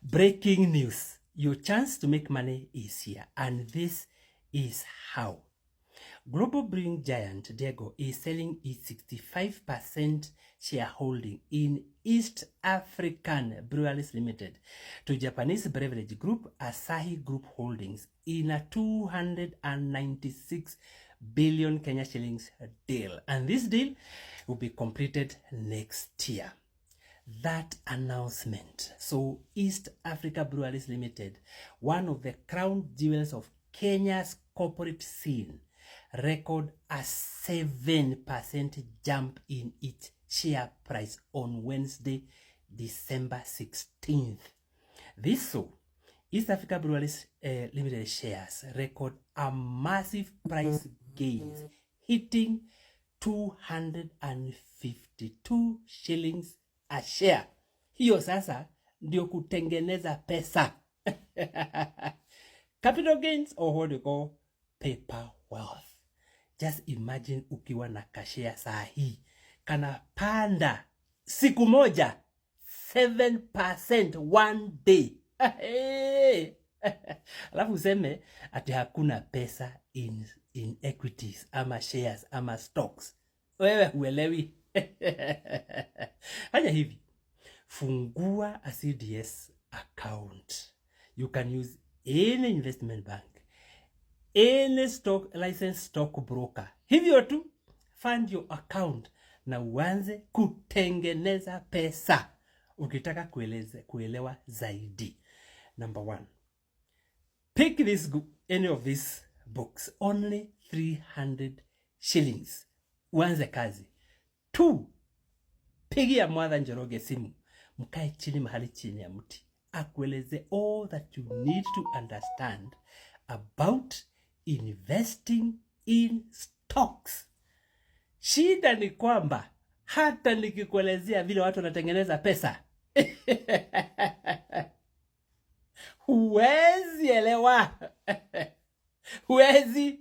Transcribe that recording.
Breaking news. Your chance to make money is here, and this is how. Global brewing giant Diageo is selling its 65% shareholding in East African Breweries Limited to Japanese beverage group Asahi Group Holdings in a 296 billion Kenya shillings deal. And this deal will be completed next year. That announcement. So East Africa Breweries Limited, one of the crown jewels of Kenya's corporate scene, record a 7% jump in its share price on Wednesday, December 16th. This so, East Africa Breweries Limited shares record a massive price gains, hitting 252 shillings a share. Hiyo sasa ndio kutengeneza pesa. Capital gains, or what you call paper wealth. Just imagine ukiwa na kashare saa hii kana panda siku moja 7% one day. Alafu useme ati hakuna pesa in equities ama shares ama stocks. Wewe huelewi. Haya hivi, fungua a CDS account. You can use any investment bank, any stock licensed stock broker. Hivyo tu, fund your account na uanze kutengeneza pesa. Ukitaka kuelewa zaidi. Number 1, pick any of these books, only 300 shillings. Uanze kazi. 2, pigia Mwadha Njoroge simu, mkae chini mahali chini ya mti, akueleze all that you need to understand about investing in stocks. Shida ni kwamba hata nikikuelezea vile watu wanatengeneza pesa huwezi elewa. Huwezi.